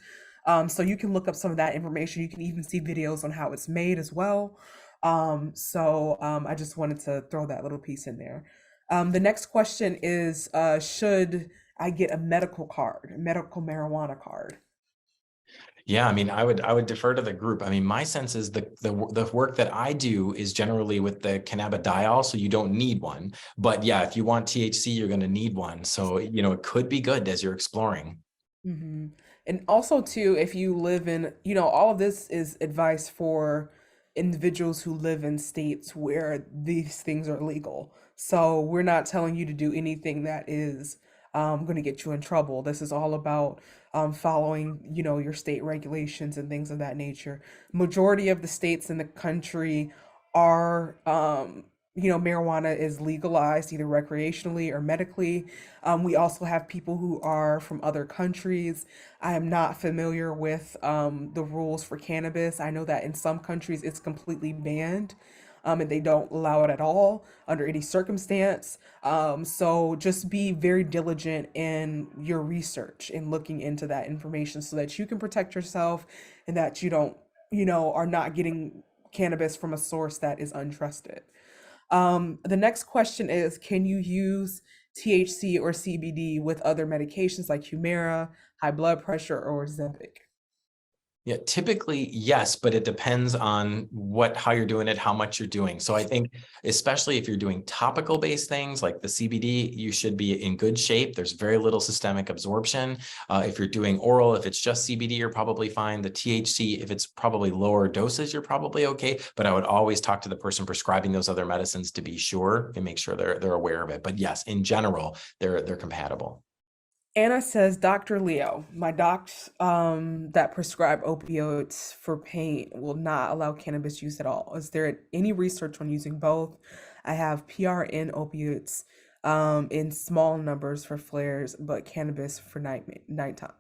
Speaker 1: So you can look up some of that information. You can even see videos on how it's made as well. I just wanted to throw that little piece in there. The next question is, should I get a medical card, a medical marijuana card?
Speaker 2: Yeah, I mean, I would defer to the group. I mean, my sense is the work that I do is generally with the cannabidiol, so you don't need one. But yeah, if you want THC, you're going to need one. So, it could be good as you're exploring.
Speaker 1: Hmm. And also, too, if you live in, all of this is advice for individuals who live in states where these things are legal. So we're not telling you to do anything that is going to get you in trouble. This is all about following, your state regulations and things of that nature. Majority of the states in the country are, marijuana is legalized either recreationally or medically. We also have people who are from other countries. I am not familiar with the rules for cannabis. I know that in some countries it's completely banned, and they don't allow it at all under any circumstance. So just be very diligent in your research and looking into that information so that you can protect yourself and that you don't, are not getting cannabis from a source that is untrusted. The next question is, can you use THC or CBD with other medications like Humira, high blood pressure, or Ozempic?
Speaker 2: Yeah, typically, yes, but it depends on how you're doing it, how much you're doing. So I think, especially if you're doing topical based things like the CBD, you should be in good shape. There's very little systemic absorption. If you're doing oral, if it's just CBD, you're probably fine. The THC, if it's probably lower doses, you're probably okay. But I would always talk to the person prescribing those other medicines to be sure and make sure they're aware of it. But yes, in general, they're compatible.
Speaker 1: Anna says, Dr. Leo, my docs that prescribe opioids for pain will not allow cannabis use at all. Is there any research on using both? I have PRN opioids in small numbers for flares, but cannabis for nighttime.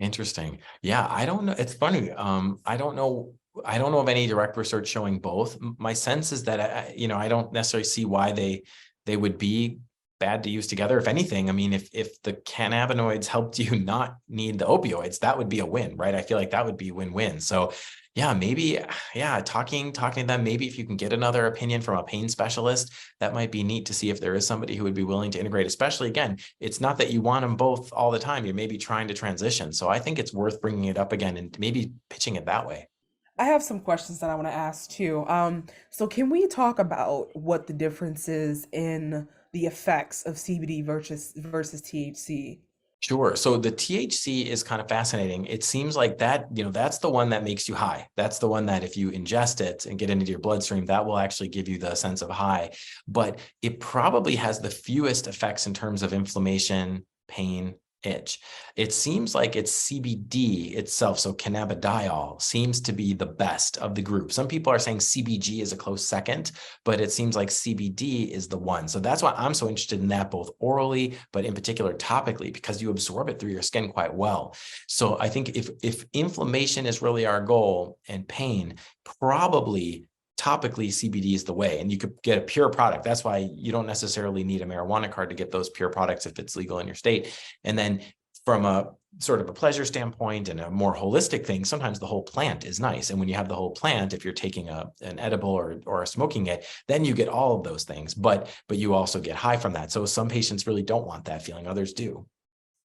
Speaker 2: Interesting. Yeah, I don't know. It's funny. I don't know. I don't know of any direct research showing both. My sense is that I don't necessarily see why they would be bad to use together. If anything, I mean, if the cannabinoids helped you not need the opioids, that would be a win, right? I feel like that would be win-win. So yeah, maybe, yeah, talking to them, maybe if you can get another opinion from a pain specialist, that might be neat to see if there is somebody who would be willing to integrate, especially again, it's not that you want them both all the time. You're maybe trying to transition. So I think it's worth bringing it up again and maybe pitching it that way.
Speaker 1: I have some questions that I want to ask too. So can we talk about what the difference is in the effects of CBD versus THC?
Speaker 2: Sure. So the THC is kind of fascinating. It seems like that's the one that makes you high. That's the one that if you ingest it and get into your bloodstream, that will actually give you the sense of high. But it probably has the fewest effects in terms of inflammation, pain, itch. It seems like it's CBD itself, so cannabidiol, seems to be the best of the group. Some people are saying CBG is a close second, but it seems like CBD is the one. So that's why I'm so interested in that, both orally, but in particular topically, because you absorb it through your skin quite well. So I think if inflammation is really our goal and pain, probably topically CBD is the way, and you could get a pure product. That's why you don't necessarily need a marijuana card to get those pure products if it's legal in your state. And then from a sort of a pleasure standpoint and a more holistic thing, sometimes the whole plant is nice. And when you have the whole plant, if you're taking an edible or smoking it, then you get all of those things, but you also get high from that. So some patients really don't want that feeling, others do.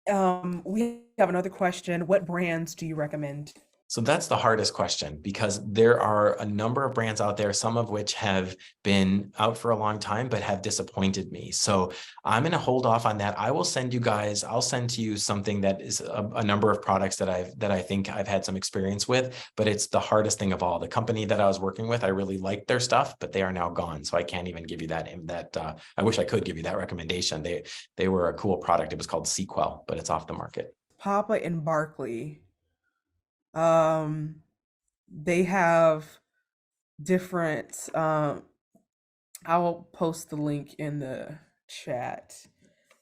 Speaker 1: We have another question. What brands do you recommend?
Speaker 2: So that's the hardest question because there are a number of brands out there, some of which have been out for a long time, but have disappointed me. So I'm going to hold off on that. I'll send to you something that is a number of products that I think I've had some experience with, but it's the hardest thing of all. The company that I was working with, I really liked their stuff, but they are now gone. So I can't even give you that. I wish I could give you that recommendation. They were a cool product. It was called Sequel, but it's off the market.
Speaker 1: Papa and Barkley. Um, they have different, I'll post the link in the chat.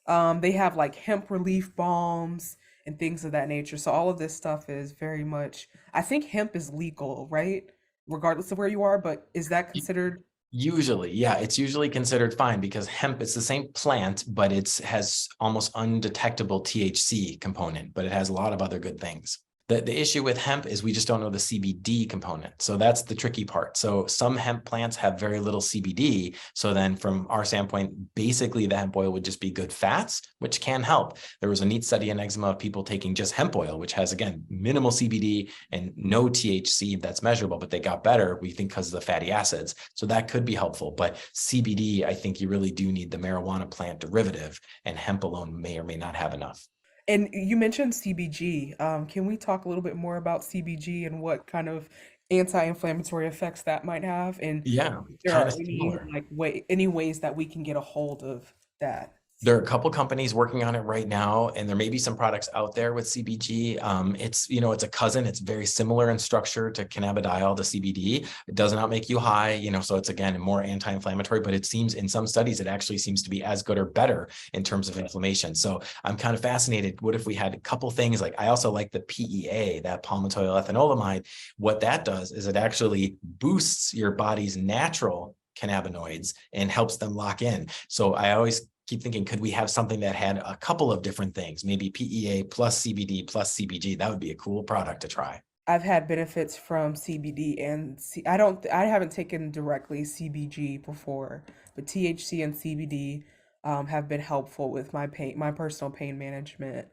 Speaker 1: They have like hemp relief balms and things of that nature. So all of this stuff is very much, I think hemp is legal, right? Regardless of where you are, but is that considered?
Speaker 2: Usually, yeah, it's usually considered fine because hemp, it's the same plant, but has almost undetectable THC component, but it has a lot of other good things. The issue with hemp is we just don't know the CBD component. So that's the tricky part. So some hemp plants have very little CBD. So then from our standpoint, basically the hemp oil would just be good fats, which can help. There was a neat study in eczema of people taking just hemp oil, which has, again, minimal CBD and no THC that's measurable, but they got better, we think, because of the fatty acids. So that could be helpful. But CBD, I think you really do need the marijuana plant derivative, and hemp alone may or may not have enough.
Speaker 1: And you mentioned CBG. Can we talk a little bit more about CBG and what kind of anti-inflammatory effects that might have? And
Speaker 2: Yeah,
Speaker 1: if there
Speaker 2: kind
Speaker 1: are
Speaker 2: of
Speaker 1: any
Speaker 2: similar.
Speaker 1: any ways that we can get a hold of that?
Speaker 2: There are a couple companies working on it right now, and there may be some products out there with CBG. It's, it's a cousin. It's very similar in structure to cannabidiol, to CBD. It does not make you high, so it's, again, more anti-inflammatory, but it seems in some studies, it actually seems to be as good or better in terms of inflammation. So I'm kind of fascinated. What if we had a couple things? Like, I also like the PEA, that palmitoyl ethanolamide. What that does is it actually boosts your body's natural cannabinoids and helps them lock in. So I always keep thinking, could we have something that had a couple of different things, maybe PEA plus CBD plus CBG? That would be a cool product to try.
Speaker 1: I've had benefits from CBD and I haven't taken directly CBG before, but THC and CBD have been helpful with my personal pain management.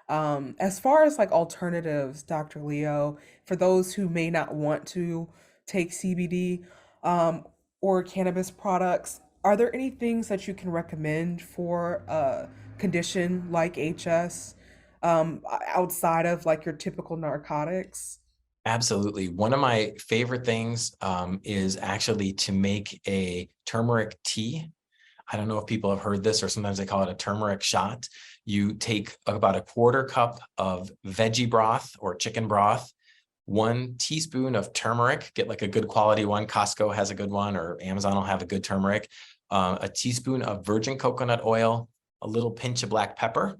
Speaker 1: As far as like alternatives, Dr. Leo, for those who may not want to take CBD um, or cannabis products, are there any things that you can recommend for a condition like HS outside of like your typical narcotics?
Speaker 2: Absolutely. One of my favorite things is actually to make a turmeric tea. I don't know if people have heard this, or sometimes they call it a turmeric shot. You take about a quarter cup of veggie broth or chicken broth, 1 teaspoon of turmeric, get like a good quality one. Costco has a good one, or Amazon will have a good turmeric, a teaspoon of virgin coconut oil, a little pinch of black pepper,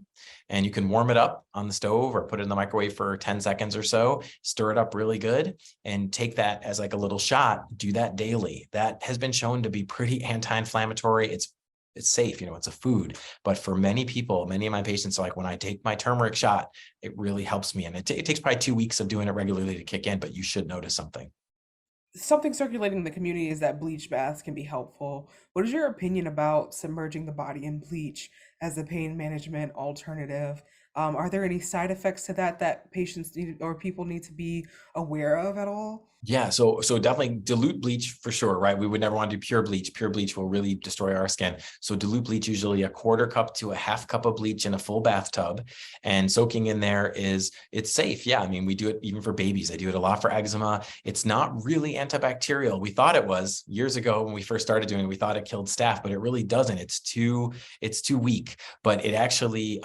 Speaker 2: and you can warm it up on the stove or put it in the microwave for 10 seconds or so, stir it up really good, and take that as like a little shot. Do that daily. That has been shown to be pretty anti-inflammatory. It's safe, it's a food. But for many people, many of my patients are like, when I take my turmeric shot, it really helps me. And it takes probably 2 weeks of doing it regularly to kick in, but you should notice something.
Speaker 1: Something circulating in the community is that bleach baths can be helpful. What is your opinion about submerging the body in bleach as a pain management alternative? Are there any side effects to that patients need or people need to be aware of at all?
Speaker 2: Yeah, so definitely dilute bleach for sure, right? We would never want to do pure bleach. Pure bleach will really destroy our skin. So dilute bleach, usually a quarter cup to a half cup of bleach in a full bathtub, and soaking in there it's safe. Yeah, I mean, we do it even for babies. I do it a lot for eczema. It's not really antibacterial. We thought it was years ago when we first started doing it. We thought it killed staph, but it really doesn't. It's too weak. But it actually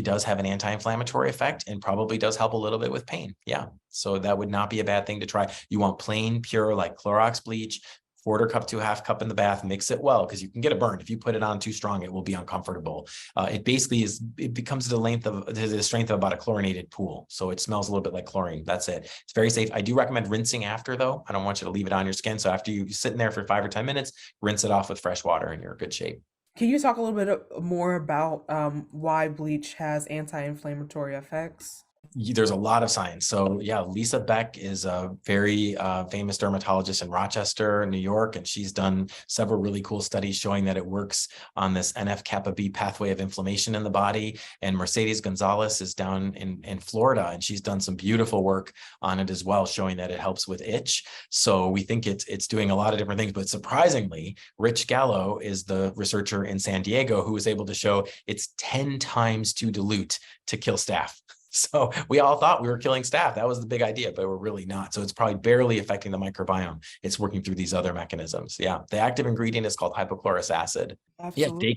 Speaker 2: does have an anti-inflammatory effect and probably does help a little bit with pain. Yeah. So that would not be a bad thing to try. You want plain, pure, like Clorox bleach, quarter cup to a half cup in the bath, mix it well, because you can get a burn. If you put it on too strong, it will be uncomfortable. It becomes the strength of about a chlorinated pool. So it smells a little bit like chlorine. That's it. It's very safe. I do recommend rinsing after, though. I don't want you to leave it on your skin. So after you sit in there for 5 or 10 minutes, rinse it off with fresh water and you're in good shape.
Speaker 1: Can you talk a little bit more about why bleach has anti-inflammatory effects?
Speaker 2: There's a lot of science. So yeah, Lisa Beck is a very famous dermatologist in Rochester, New York, and she's done several really cool studies showing that it works on this NF-kappa B pathway of inflammation in the body. And Mercedes Gonzalez is down in Florida, and she's done some beautiful work on it as well, showing that it helps with itch. So we think it's doing a lot of different things. But surprisingly, Rich Gallo is the researcher in San Diego who was able to show it's 10 times too dilute to kill staph. So we all thought we were killing staph. That was the big idea, but we're really not. So it's probably barely affecting the microbiome. It's working through these other mechanisms. Yeah. The active ingredient is called hypochlorous acid. Yeah.
Speaker 1: Absolutely.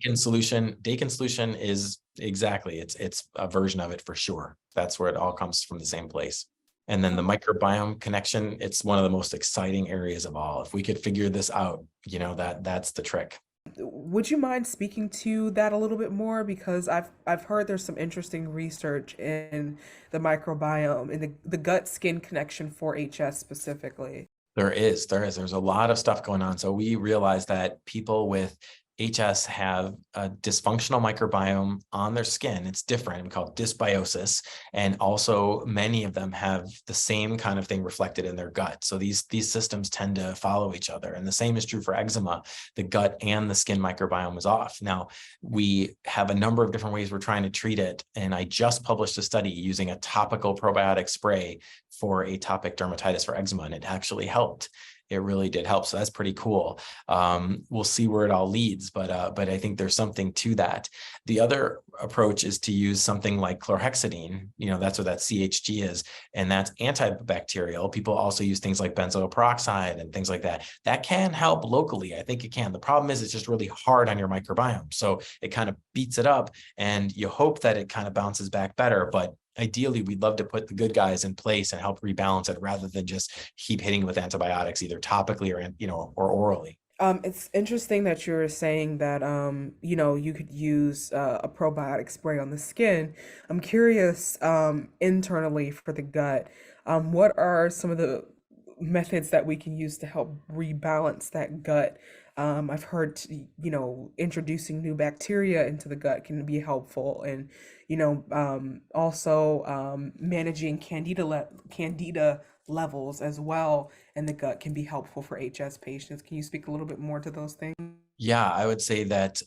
Speaker 2: Dakin solution is exactly, it's a version of it for sure. That's where it all comes from, the same place. And then the microbiome connection, it's one of the most exciting areas of all. If we could figure this out, that's the trick.
Speaker 1: Would you mind speaking to that a little bit more? Because I've heard there's some interesting research in the microbiome and the gut skin connection for HS specifically.
Speaker 2: There's a lot of stuff going on. So we realized that people with HS have a dysfunctional microbiome on their skin. It's different. We call it dysbiosis. And also many of them have the same kind of thing reflected in their gut. So these systems tend to follow each other. And the same is true for eczema. The gut and the skin microbiome is off. Now, we have a number of different ways we're trying to treat it. And I just published a study using a topical probiotic spray for atopic dermatitis for eczema, and it actually helped. It really did help. So that's pretty cool. We'll see where it all leads, but I think there's something to that. The other approach is to use something like chlorhexidine. That's what that CHG is, and that's antibacterial. People also use things like benzoyl peroxide and things like that. That can help locally. I think it can. The problem is it's just really hard on your microbiome. So it kind of beats it up, and you hope that it kind of bounces back better, but ideally, we'd love to put the good guys in place and help rebalance it rather than just keep hitting with antibiotics, either topically or orally.
Speaker 1: It's interesting that you're saying that you could use a probiotic spray on the skin. I'm curious, internally for the gut, what are some of the methods that we can use to help rebalance that gut? I've heard, introducing new bacteria into the gut can be helpful, and also managing candida levels as well in the gut can be helpful for HS patients. Can you speak a little bit more to those things?
Speaker 2: Yeah, I would say that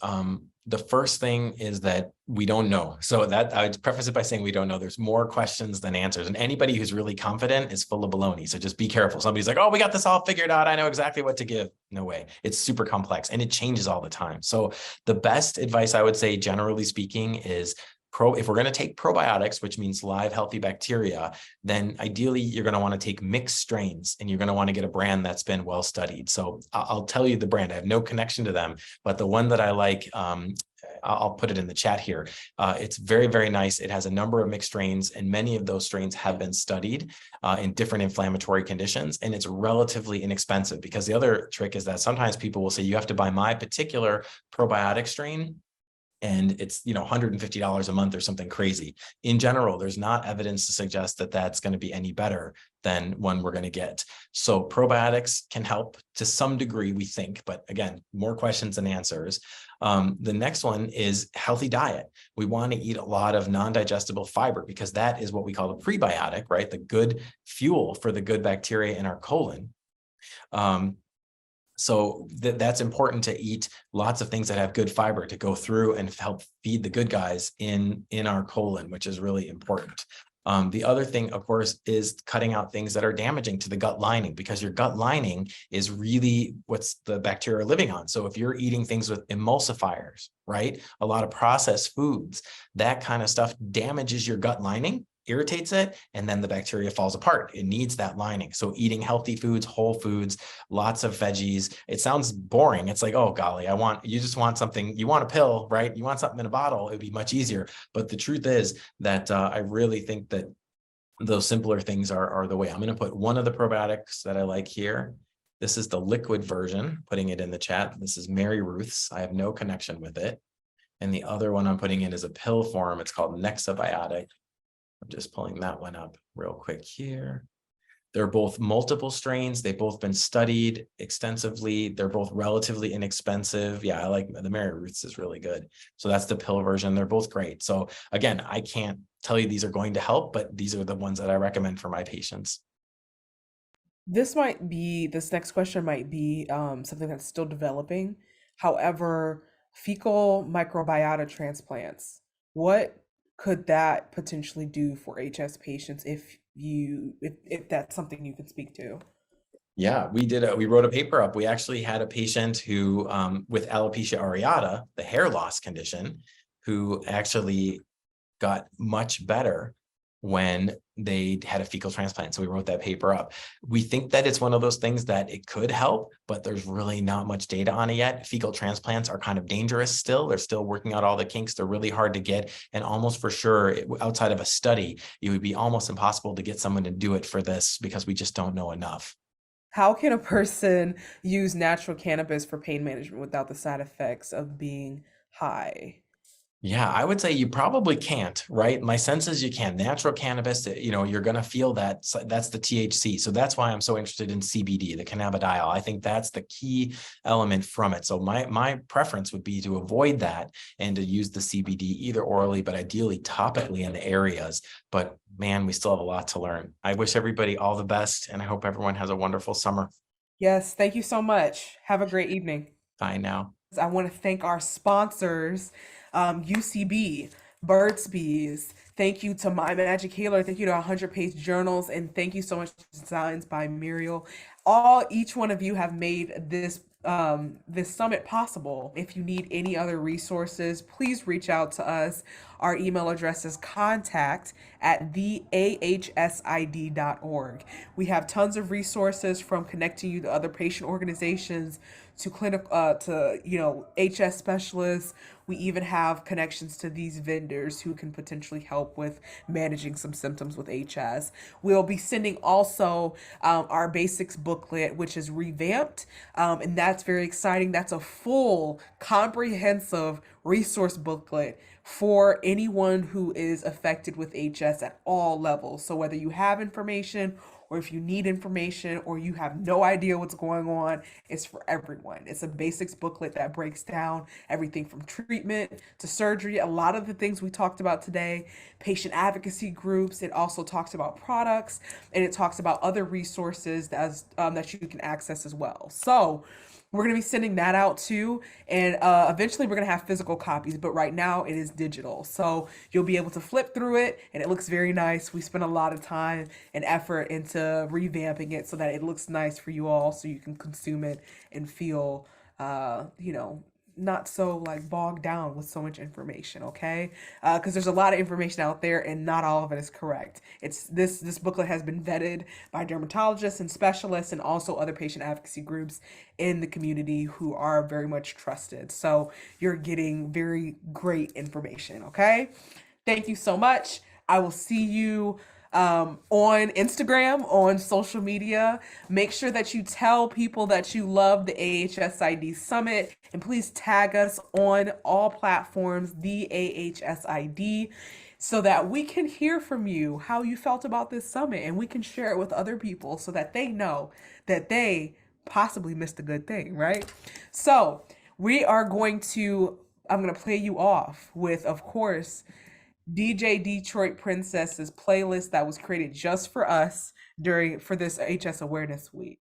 Speaker 2: the first thing is that we don't know. So that I would preface it by saying we don't know. There's more questions than answers. And anybody who's really confident is full of baloney. So just be careful. Somebody's like, oh, we got this all figured out. I know exactly what to give. No way. It's super complex and it changes all the time. So the best advice I would say, generally speaking, is if we're going to take probiotics, which means live healthy bacteria, then ideally you're going to want to take mixed strains, and you're going to want to get a brand that's been well studied. So I'll tell you the brand. I have no connection to them, but the one that I like, I'll put it in the chat here. It's very, very nice. It has a number of mixed strains, and many of those strains have been studied in different inflammatory conditions, and it's relatively inexpensive, because the other trick is that sometimes people will say, you have to buy my particular probiotic strain, and it's $150 a month or something crazy. In general, there's not evidence to suggest that that's going to be any better than one we're going to get. So probiotics can help to some degree, we think, but again, more questions than answers. The next one is healthy diet. We want to eat a lot of non-digestible fiber, because that is what we call a prebiotic, right? The good fuel for the good bacteria in our colon. So that's important, to eat lots of things that have good fiber to go through and help feed the good guys in our colon, which is really important. The other thing, of course, is cutting out things that are damaging to the gut lining, because your gut lining is really what's the bacteria are living on. So if you're eating things with emulsifiers, right, a lot of processed foods, that kind of stuff damages your gut lining, irritates it, and then the bacteria falls apart. It needs that lining. So eating healthy foods, whole foods, lots of veggies. It sounds boring. It's like, oh golly, you just want something, you want a pill, right? You want something in a bottle. It'd be much easier. But the truth is that I really think that those simpler things are the way. I'm going to put one of the probiotics that I like here. This is the liquid version, putting it in the chat. This is Mary Ruth's. I have no connection with it. And the other one I'm putting in is a pill form. It's called Nexabiotic. I'm just pulling that one up real quick here. They're both multiple strains. They've both been studied extensively. They're both relatively inexpensive. Yeah, I like the Mary Ruth's is really good. So that's the pill version. They're both great. So again, I can't tell you these are going to help, but these are the ones that I recommend for my patients.
Speaker 1: This next question might be something that's still developing. However, fecal microbiota transplants, what could that potentially do for HS patients, if that's something you could speak to?
Speaker 2: Yeah, we wrote a paper up. We actually had a patient who, with alopecia areata, the hair loss condition, who actually got much better when they had a fecal transplant. So we wrote that paper up. We think that it's one of those things that it could help, but there's really not much data on it yet. Fecal transplants are kind of dangerous still. They're still working out all the kinks. They're really hard to get. And almost for sure, outside of a study, it would be almost impossible to get someone to do it for this, because we just don't know enough.
Speaker 1: How can a person use natural cannabis for pain management without the side effects of being high?
Speaker 2: Yeah, I would say you probably can't, right? My sense is you can. Natural cannabis, you're going to feel that. That's the THC. So that's why I'm so interested in CBD, the cannabidiol. I think that's the key element from it. So my preference would be to avoid that and to use the CBD either orally, but ideally topically in the areas. But man, we still have a lot to learn. I wish everybody all the best, and I hope everyone has a wonderful summer.
Speaker 1: Yes, thank you so much. Have a great evening.
Speaker 2: Bye now.
Speaker 1: I want to thank our sponsors, UCB, Burt's Bees. Thank you to My Magic Healer. Thank you to 100 Page Journals. And thank you so much to Designs by Muriel. Each one of you have made this summit possible. If you need any other resources, please reach out to us. Our email address is contact@theahsid.org. We have tons of resources from connecting you to other patient organizations to HS specialists. We even have connections to these vendors who can potentially help with managing some symptoms with HS. We'll be sending also our basics booklet, which is revamped, and that's very exciting. That's a full, comprehensive resource booklet for anyone who is affected with HS at all levels. So whether you have information or if you need information or you have no idea what's going on, it's for everyone. It's a basics booklet that breaks down everything from treatment to surgery, a lot of the things we talked about today, patient advocacy groups. It also talks about products, and it talks about other resources that you can access as well. So we're going to be sending that out too. And eventually we're going to have physical copies, but right now it is digital. So you'll be able to flip through it, and it looks very nice. We spent a lot of time and effort into revamping it so that it looks nice for you all, so you can consume it and feel, not so like bogged down with so much information, okay? Because there's a lot of information out there and not all of it is correct. It's this booklet has been vetted by dermatologists and specialists and also other patient advocacy groups in the community who are very much trusted. So you're getting very great information, okay? Thank you so much. I will see you on Instagram, on social media. Make sure that you tell people that you love the AHSID Summit, and please tag us on all platforms, the AHSID, so that we can hear from you how you felt about this summit, and we can share it with other people so that they know that they possibly missed a good thing, right? So I'm going to play you off with, of course, DJ Detroit Princess's playlist that was created just for us for this HS Awareness Week.